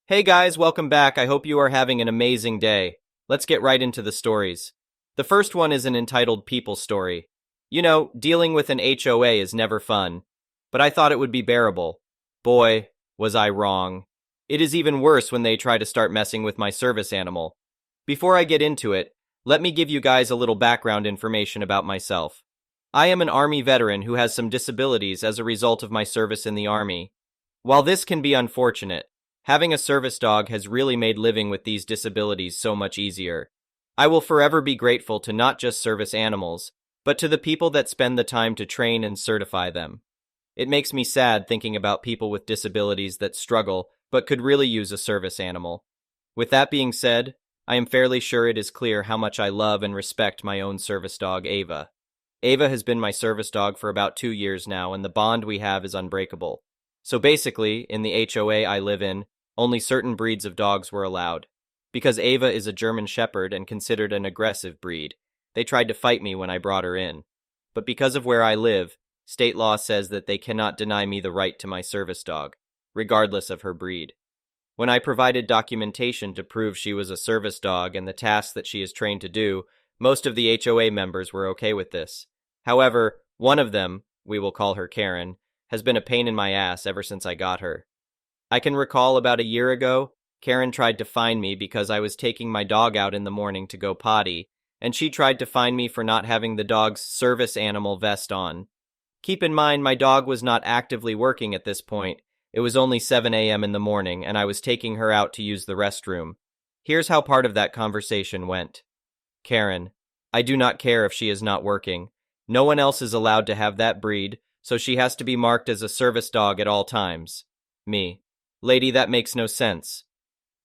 Hey guys, welcome back. I hope you are having an amazing day. Let's get right into the stories. The first one is an entitled People Story. You know, dealing with an HOA is never fun, but I thought it would be bearable. Boy, was I wrong. It is even worse when they try to start messing with my service animal. Before I get into it, let me give you guys a little background information about myself. I am an Army veteran who has some disabilities as a result of my service in the Army. While this can be unfortunate, having a service dog has really made living with these disabilities so much easier. I will forever be grateful to not just service animals, but to the people that spend the time to train and certify them. It makes me sad thinking about people with disabilities that struggle but could really use a service animal. With that being said, I am fairly sure it is clear how much I love and respect my own service dog, Ava. Ava has been my service dog for about 2 years now, and the bond we have is unbreakable. So basically, in the HOA I live in, only certain breeds of dogs were allowed. Because Ava is a German Shepherd and considered an aggressive breed, they tried to fight me when I brought her in. But because of where I live, state law says that they cannot deny me the right to my service dog, regardless of her breed. When I provided documentation to prove she was a service dog and the tasks that she is trained to do, most of the HOA members were okay with this. However, one of them, we will call her Karen, has been a pain in my ass ever since I got her. I can recall about a year ago, Karen tried to fine me because I was taking my dog out in the morning to go potty, and she tried to fine me for not having the dog's service animal vest on. Keep in mind, my dog was not actively working at this point. It was only 7 a.m. in the morning, and I was taking her out to use the restroom. Here's how part of that conversation went. Karen, I do not care if she is not working. No one else is allowed to have that breed, so she has to be marked as a service dog at all times. Me. Lady, that makes no sense.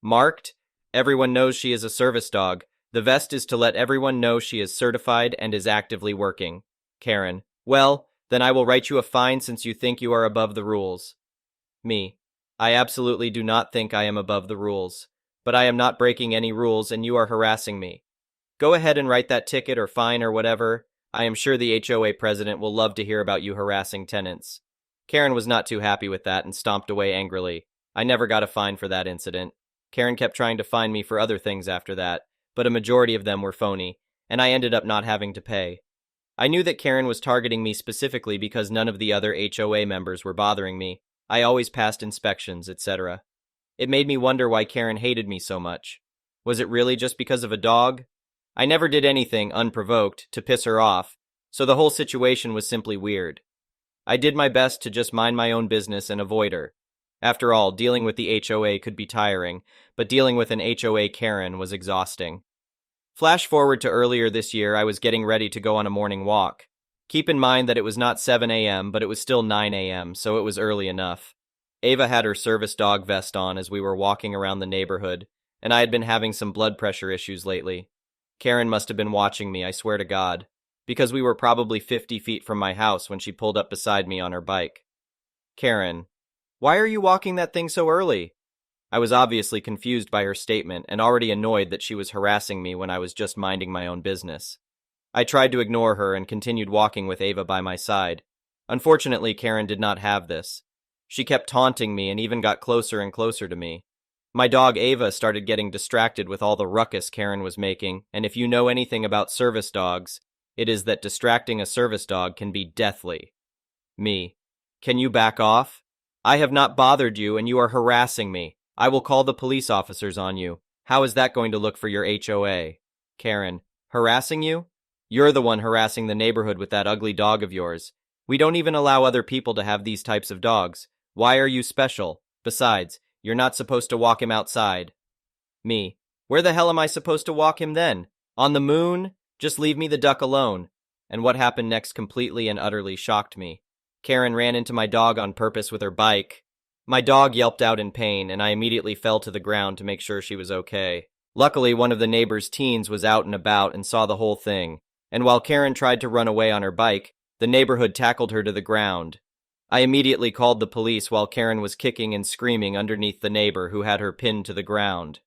Marked? Everyone knows she is a service dog. The vest is to let everyone know she is certified and is actively working. Karen. Well, then I will write you a fine since you think you are above the rules. Me. I absolutely do not think I am above the rules. But I am not breaking any rules and you are harassing me. Go ahead and write that ticket or fine or whatever. I am sure the HOA president will love to hear about you harassing tenants. Karen was not too happy with that and stomped away angrily. I never got a fine for that incident. Karen kept trying to fine me for other things after that, but a majority of them were phony, and I ended up not having to pay. I knew that Karen was targeting me specifically because none of the other HOA members were bothering me. I always passed inspections, etc. It made me wonder why Karen hated me so much. Was it really just because of a dog? I never did anything, unprovoked, to piss her off, so the whole situation was simply weird. I did my best to just mind my own business and avoid her. After all, dealing with the HOA could be tiring, but dealing with an HOA Karen was exhausting. Flash forward to earlier this year, I was getting ready to go on a morning walk. Keep in mind that it was not 7 a.m., but it was still 9 a.m., so it was early enough. Ava had her service dog vest on as we were walking around the neighborhood, and I had been having some blood pressure issues lately. Karen must have been watching me, I swear to God, because we were probably 50 feet from my house when she pulled up beside me on her bike. Karen, why are you walking that thing so early? I was obviously confused by her statement and already annoyed that she was harassing me when I was just minding my own business. I tried to ignore her and continued walking with Ava by my side. Unfortunately, Karen did not have this. She kept taunting me and even got closer and closer to me. My dog Ava started getting distracted with all the ruckus Karen was making, and if you know anything about service dogs, it is that distracting a service dog can be deathly. Me. Can you back off? I have not bothered you and you are harassing me. I will call the police officers on you. How is that going to look for your HOA? Karen. Harassing you? You're the one harassing the neighborhood with that ugly dog of yours. We don't even allow other people to have these types of dogs. Why are you special? Besides, you're not supposed to walk him outside. Me. Where the hell am I supposed to walk him then? On the moon? Just leave me the duck alone. And what happened next completely and utterly shocked me. Karen ran into my dog on purpose with her bike. My dog yelped out in pain, and I immediately fell to the ground to make sure she was okay. Luckily, one of the neighbor's teens was out and about and saw the whole thing, and while Karen tried to run away on her bike, the neighborhood tackled her to the ground. I immediately called the police while Karen was kicking and screaming underneath the neighbor who had her pinned to the ground.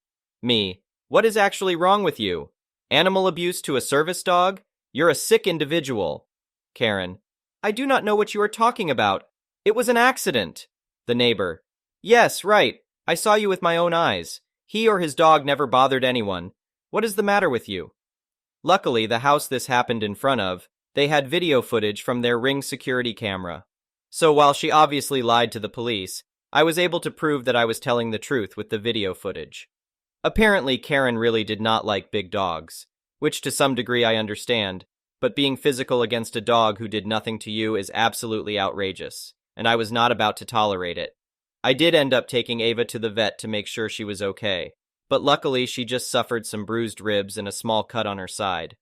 Me. What is actually wrong with you? Animal abuse to a service dog? You're a sick individual. Karen. I do not know what you are talking about. It was an accident. The neighbor. Yes, right. I saw you with my own eyes. He or his dog never bothered anyone. What is the matter with you? Luckily, the house this happened in front of, they had video footage from their Ring security camera. So while she obviously lied to the police, I was able to prove that I was telling the truth with the video footage. Apparently, Karen really did not like big dogs, which to some degree I understand, but being physical against a dog who did nothing to you is absolutely outrageous, and I was not about to tolerate it. I did end up taking Ava to the vet to make sure she was okay, but luckily she just suffered some bruised ribs and a small cut on her side.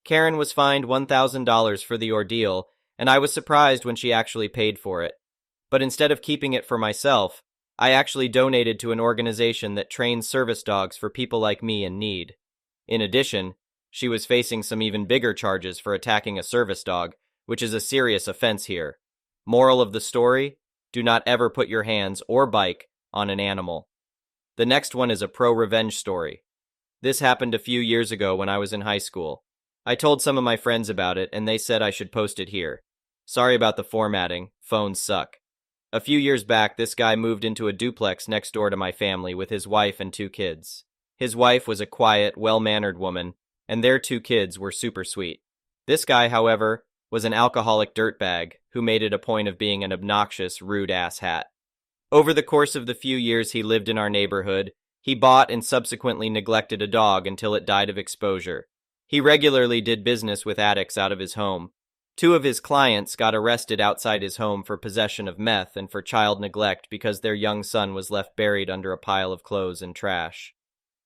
Karen was fined $1,000 for the ordeal, and I was surprised when she actually paid for it. But instead of keeping it for myself, I actually donated to an organization that trains service dogs for people like me in need. In addition, she was facing some even bigger charges for attacking a service dog, which is a serious offense here. Moral of the story: do not ever put your hands or bike on an animal. The next one is a pro-revenge story. This happened a few years ago when I was in high school. I told some of my friends about it, and they said I should post it here. Sorry about the formatting, phones suck. A few years back, this guy moved into a duplex next door to my family with his wife and 2 kids. His wife was a quiet, well-mannered woman, and their 2 kids were super sweet. This guy, however, was an alcoholic dirtbag who made it a point of being an obnoxious, rude asshat. Over the course of the few years he lived in our neighborhood, he bought and subsequently neglected a dog until it died of exposure. He regularly did business with addicts out of his home. 2 of his clients got arrested outside his home for possession of meth and for child neglect because their young son was left buried under a pile of clothes and trash.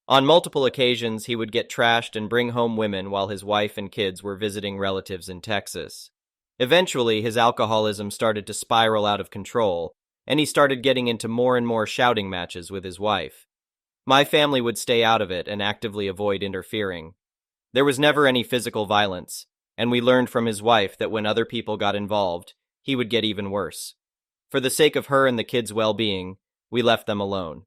On multiple occasions, he would get trashed and bring home women while his wife and kids were visiting relatives in Texas. Eventually, his alcoholism started to spiral out of control, and he started getting into more and more shouting matches with his wife. My family would stay out of it and actively avoid interfering. There was never any physical violence, and we learned from his wife that when other people got involved, he would get even worse. For the sake of her and the kids' well-being, we left them alone.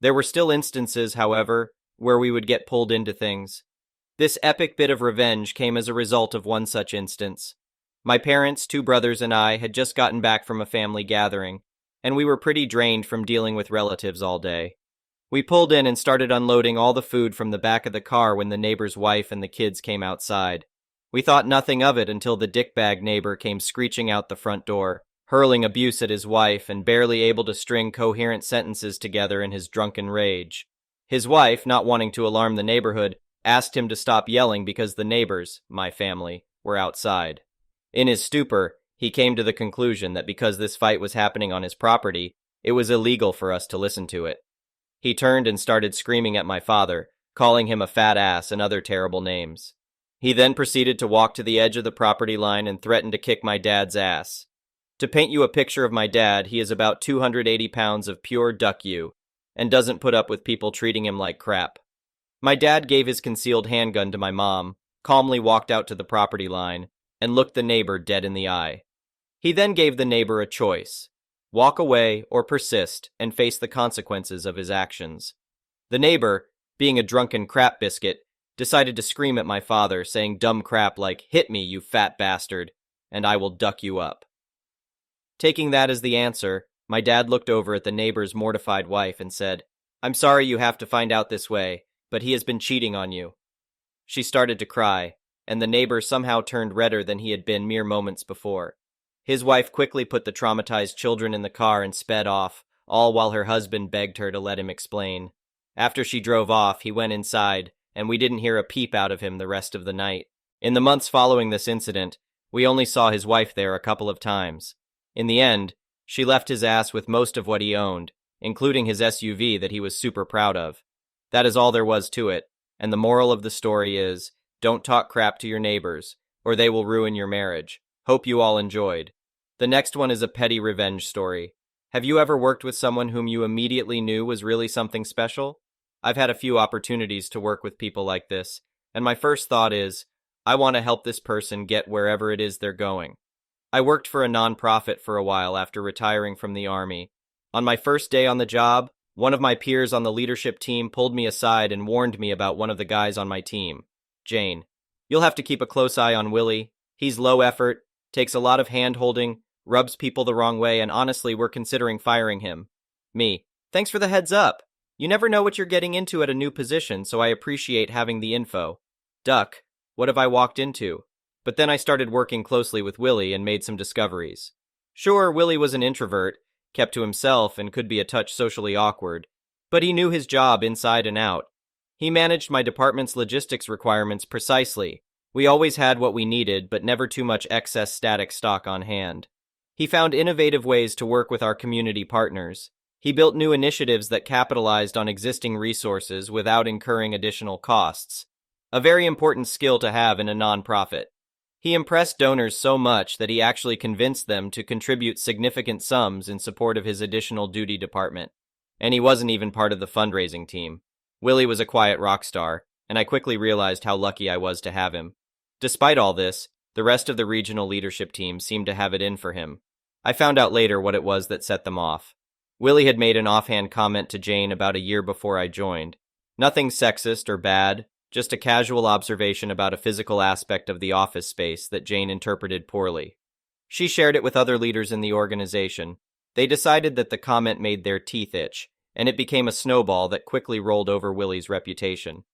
There were still instances, however, where we would get pulled into things. This epic bit of revenge came as a result of one such instance. My parents, 2 brothers, and I had just gotten back from a family gathering, and we were pretty drained from dealing with relatives all day. We pulled in and started unloading all the food from the back of the car when the neighbor's wife and the kids came outside. We thought nothing of it until the dickbag neighbor came screeching out the front door, hurling abuse at his wife and barely able to string coherent sentences together in his drunken rage. His wife, not wanting to alarm the neighborhood, asked him to stop yelling because the neighbors, my family, were outside. In his stupor, he came to the conclusion that because this fight was happening on his property, it was illegal for us to listen to it. He turned and started screaming at my father, calling him a fat ass and other terrible names. He then proceeded to walk to the edge of the property line and threatened to kick my dad's ass. To paint you a picture of my dad, he is about 280 pounds of pure duck you, and doesn't put up with people treating him like crap. My dad gave his concealed handgun to my mom, calmly walked out to the property line, and looked the neighbor dead in the eye. He then gave the neighbor a choice: walk away or persist and face the consequences of his actions. The neighbor, being a drunken crap biscuit, decided to scream at my father, saying dumb crap like, "Hit me, you fat bastard, and I will duck you up." Taking that as the answer, my dad looked over at the neighbor's mortified wife and said, "I'm sorry you have to find out this way, but he has been cheating on you." She started to cry, and the neighbor somehow turned redder than he had been mere moments before. His wife quickly put the traumatized children in the car and sped off, all while her husband begged her to let him explain. After she drove off, he went inside, and we didn't hear a peep out of him the rest of the night. In the months following this incident, we only saw his wife there a couple of times. In the end, she left his ass with most of what he owned, including his SUV that he was super proud of. That is all there was to it, and the moral of the story is, don't talk crap to your neighbors, or they will ruin your marriage. Hope you all enjoyed. The next one is a petty revenge story. Have you ever worked with someone whom you immediately knew was really something special? I've had a few opportunities to work with people like this, and my first thought is, I want to help this person get wherever it is they're going. I worked for a nonprofit for a while after retiring from the Army. On my first day on the job, one of my peers on the leadership team pulled me aside and warned me about one of the guys on my team, Jane. You'll have to keep a close eye on Willie. He's low effort, takes a lot of hand-holding, rubs people the wrong way, and honestly, we're considering firing him. Me. Thanks for the heads up. You never know what you're getting into at a new position, so I appreciate having the info. Duck, what have I walked into? But then I started working closely with Willie and made some discoveries. Sure, Willie was an introvert, kept to himself, and could be a touch socially awkward, but he knew his job inside and out. He managed my department's logistics requirements precisely. We always had what we needed, but never too much excess static stock on hand. He found innovative ways to work with our community partners. He built new initiatives that capitalized on existing resources without incurring additional costs, a very important skill to have in a nonprofit. He impressed donors so much that he actually convinced them to contribute significant sums in support of his additional duty department. And he wasn't even part of the fundraising team. Willie was a quiet rock star, and I quickly realized how lucky I was to have him. Despite all this, the rest of the regional leadership team seemed to have it in for him. I found out later what it was that set them off. Willie had made an offhand comment to Jane about a year before I joined. Nothing sexist or bad, just a casual observation about a physical aspect of the office space that Jane interpreted poorly. She shared it with other leaders in the organization. They decided that the comment made their teeth itch, and it became a snowball that quickly rolled over Willie's reputation.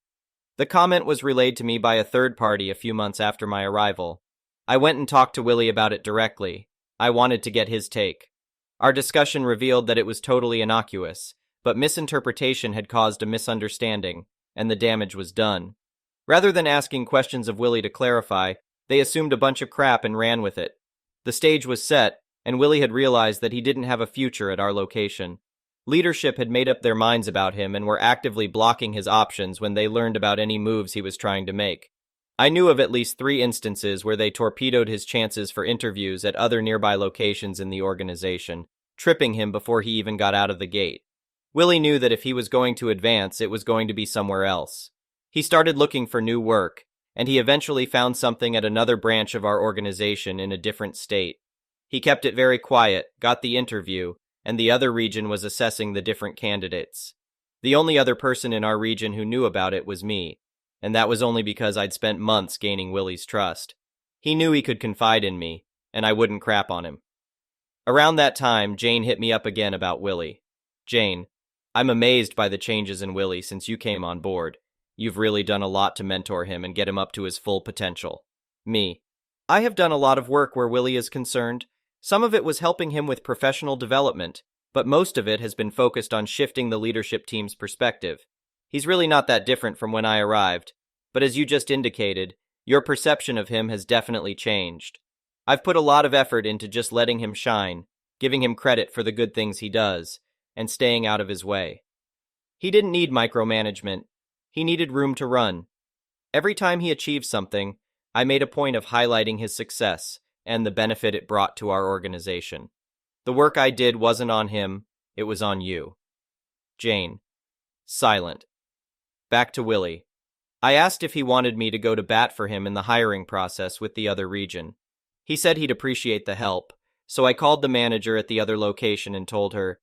The comment was relayed to me by a third party a few months after my arrival. I went and talked to Willie about it directly. I wanted to get his take. Our discussion revealed that it was totally innocuous, but misinterpretation had caused a misunderstanding, and the damage was done. Rather than asking questions of Willie to clarify, they assumed a bunch of crap and ran with it. The stage was set, and Willie had realized that he didn't have a future at our location. Leadership had made up their minds about him and were actively blocking his options when they learned about any moves he was trying to make. I knew of at least 3 instances where they torpedoed his chances for interviews at other nearby locations in the organization, tripping him before he even got out of the gate. Willie knew that if he was going to advance, it was going to be somewhere else. He started looking for new work, and he eventually found something at another branch of our organization in a different state. He kept it very quiet, got the interview, and the other region was assessing the different candidates. The only other person in our region who knew about it was me, and that was only because I'd spent months gaining Willie's trust. He knew he could confide in me, and I wouldn't crap on him. Around that time, Jane hit me up again about Willie. Jane, I'm amazed by the changes in Willie since you came on board. You've really done a lot to mentor him and get him up to his full potential. Me, I have done a lot of work where Willie is concerned. Some of it was helping him with professional development, but most of it has been focused on shifting the leadership team's perspective. He's really not that different from when I arrived, but as you just indicated, your perception of him has definitely changed. I've put a lot of effort into just letting him shine, giving him credit for the good things he does, and staying out of his way. He didn't need micromanagement. He needed room to run. Every time he achieved something, I made a point of highlighting his success and the benefit it brought to our organization. The work I did wasn't on him, it was on you. Jane. Silent. Back to Willie. I asked if he wanted me to go to bat for him in the hiring process with the other region. He said he'd appreciate the help, so I called the manager at the other location and told her,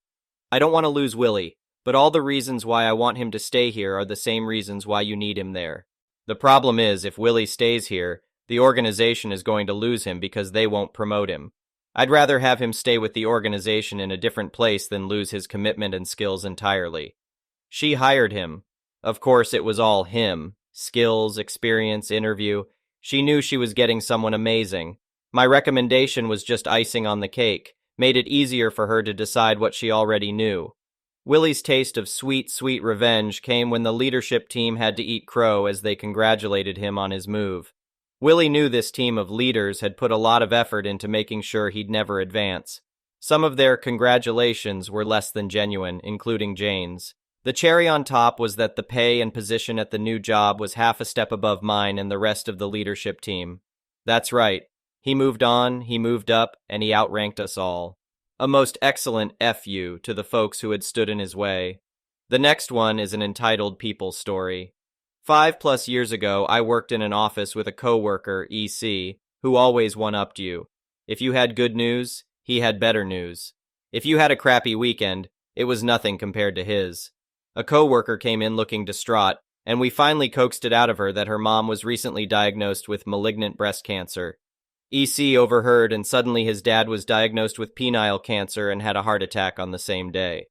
I don't want to lose Willie, but all the reasons why I want him to stay here are the same reasons why you need him there. The problem is, if Willie stays here, the organization is going to lose him because they won't promote him. I'd rather have him stay with the organization in a different place than lose his commitment and skills entirely. She hired him. Of course, it was all him. Skills, experience, interview. She knew she was getting someone amazing. My recommendation was just icing on the cake, made it easier for her to decide what she already knew. Willie's taste of sweet, sweet revenge came when the leadership team had to eat crow as they congratulated him on his move. Willie knew this team of leaders had put a lot of effort into making sure he'd never advance. Some of their congratulations were less than genuine, including Jane's. The cherry on top was that the pay and position at the new job was half a step above mine and the rest of the leadership team. That's right. He moved on, he moved up, and he outranked us all. A most excellent F.U. to the folks who had stood in his way. The next one is an entitled people story. 5+ years ago, I worked in an office with a coworker, EC, who always one-upped you. If you had good news, he had better news. If you had a crappy weekend, it was nothing compared to his. A coworker came in looking distraught, and we finally coaxed it out of her that her mom was recently diagnosed with malignant breast cancer. EC overheard, and suddenly his dad was diagnosed with penile cancer and had a heart attack on the same day.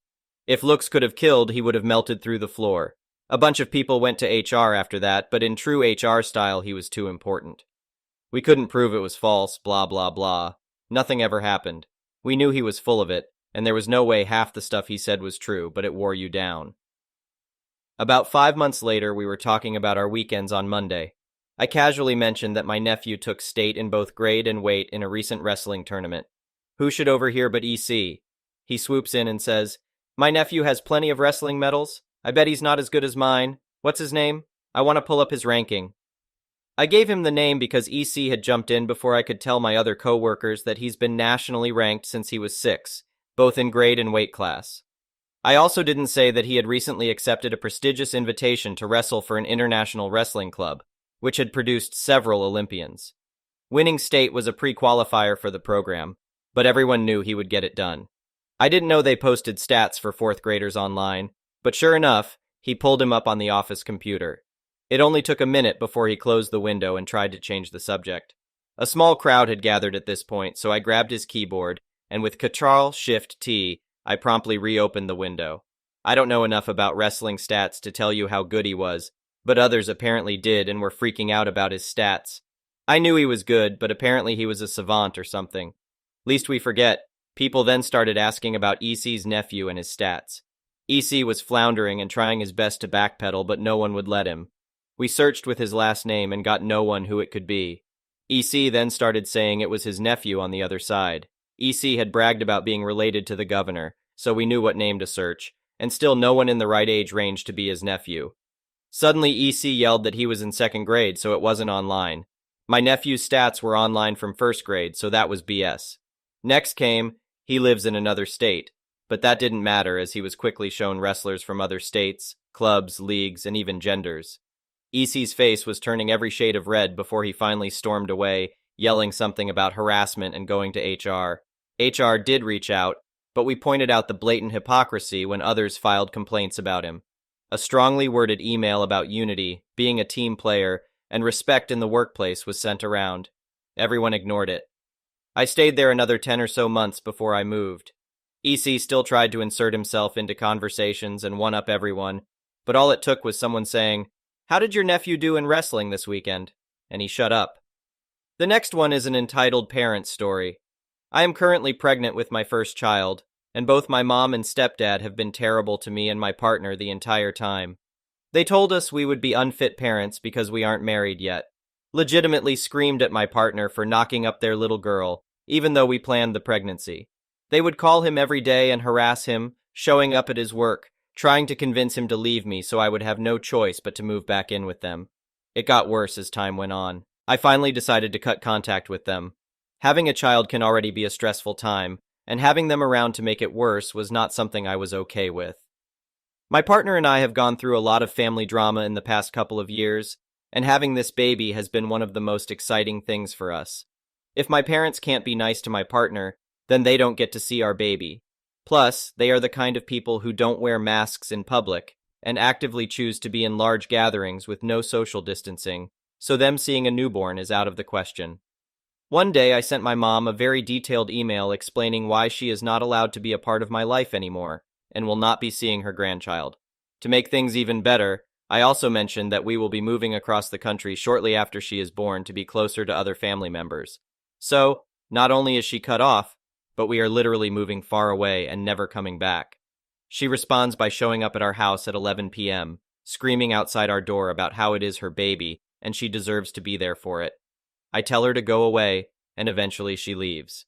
If looks could have killed, he would have melted through the floor. A bunch of people went to HR after that, but in true HR style, he was too important. We couldn't prove it was false, blah blah blah. Nothing ever happened. We knew he was full of it, and there was no way half the stuff he said was true, but it wore you down. About 5 months later, we were talking about our weekends on Monday. I casually mentioned that my nephew took state in both grade and weight in a recent wrestling tournament. Who should overhear but EC? He swoops in and says, "My nephew has plenty of wrestling medals. I bet he's not as good as mine. What's his name? I want to pull up his ranking." I gave him the name because EC had jumped in before I could tell my other coworkers that he's been nationally ranked since he was 6, both in grade and weight class. I also didn't say that he had recently accepted a prestigious invitation to wrestle for an international wrestling club, which had produced several Olympians. Winning state was a pre-qualifier for the program, but everyone knew he would get it done. I didn't know they posted stats for 4th graders online, but sure enough, he pulled him up on the office computer. It only took a minute before he closed the window and tried to change the subject. A small crowd had gathered at this point, so I grabbed his keyboard, and with Ctrl-Shift-T, I promptly reopened the window. I don't know enough about wrestling stats to tell you how good he was, but others apparently did and were freaking out about his stats. I knew he was good, but apparently he was a savant or something. Least we forget, people then started asking about EC's nephew and his stats. EC was floundering and trying his best to backpedal, but no one would let him. We searched with his last name and got no one who it could be. EC then started saying it was his nephew on the other side. EC had bragged about being related to the governor, so we knew what name to search, and still no one in the right age range to be his nephew. Suddenly EC yelled that he was in 2nd grade, so it wasn't online. My nephew's stats were online from 1st grade, so that was BS. Next came, he lives in another state, but that didn't matter as he was quickly shown wrestlers from other states, clubs, leagues, and even genders. EC's face was turning every shade of red before he finally stormed away, yelling something about harassment and going to HR. HR did reach out, but we pointed out the blatant hypocrisy when others filed complaints about him. A strongly worded email about unity, being a team player, and respect in the workplace was sent around. Everyone ignored it. I stayed there another 10 or so months before I moved. EC still tried to insert himself into conversations and one-up everyone, but all it took was someone saying, "How did your nephew do in wrestling this weekend?" And he shut up. The next one is an entitled parent story. I am currently pregnant with my first child, and both my mom and stepdad have been terrible to me and my partner the entire time. They told us we would be unfit parents because we aren't married yet. Legitimately screamed at my partner for knocking up their little girl, even though we planned the pregnancy. They would call him every day and harass him, showing up at his work, trying to convince him to leave me so I would have no choice but to move back in with them. It got worse as time went on. I finally decided to cut contact with them. Having a child can already be a stressful time, and having them around to make it worse was not something I was okay with. My partner and I have gone through a lot of family drama in the past couple of years, and having this baby has been one of the most exciting things for us. If my parents can't be nice to my partner, then they don't get to see our baby. Plus, they are the kind of people who don't wear masks in public and actively choose to be in large gatherings with no social distancing, so them seeing a newborn is out of the question. One day I sent my mom a very detailed email explaining why she is not allowed to be a part of my life anymore and will not be seeing her grandchild. To make things even better, I also mentioned that we will be moving across the country shortly after she is born to be closer to other family members. So, not only is she cut off, but we are literally moving far away and never coming back. She responds by showing up at our house at 11 p.m., screaming outside our door about how it is her baby and she deserves to be there for it. I tell her to go away, and eventually she leaves.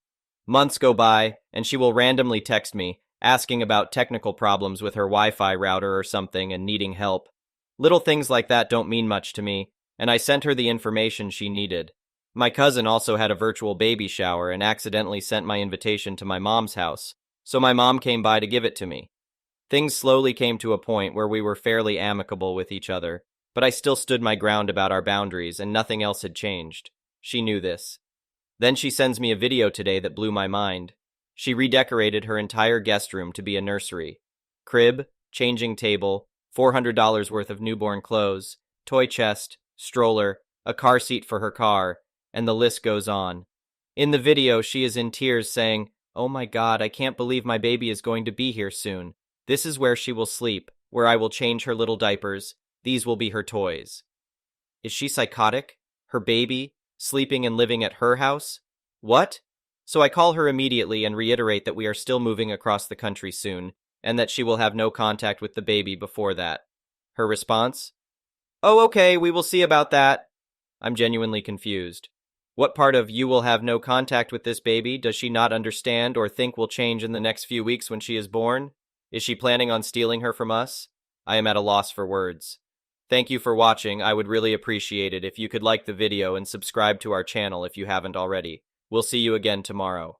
Months go by, and she will randomly text me, asking about technical problems with her Wi-Fi router or something and needing help. Little things like that don't mean much to me, and I sent her the information she needed. My cousin also had a virtual baby shower and accidentally sent my invitation to my mom's house, so my mom came by to give it to me. Things slowly came to a point where we were fairly amicable with each other, but I still stood my ground about our boundaries and nothing else had changed. She knew this. Then she sends me a video today that blew my mind. She redecorated her entire guest room to be a nursery. Crib, changing table, $400 worth of newborn clothes, toy chest, stroller, a car seat for her car, and the list goes on. In the video, she is in tears saying, "Oh my God, I can't believe my baby is going to be here soon. This is where she will sleep, where I will change her little diapers. These will be her toys. Is she psychotic? Her baby? Sleeping and living at her house? What? So I call her immediately and reiterate that we are still moving across the country soon, and that she will have no contact with the baby before that. Her response? Oh, okay, we will see about that. I'm genuinely confused. What part of you will have no contact with this baby does she not understand or think will change in the next few weeks when she is born? Is she planning on stealing her from us? I am at a loss for words. Thank you for watching. I would really appreciate it if you could like the video and subscribe to our channel if you haven't already. We'll see you again tomorrow.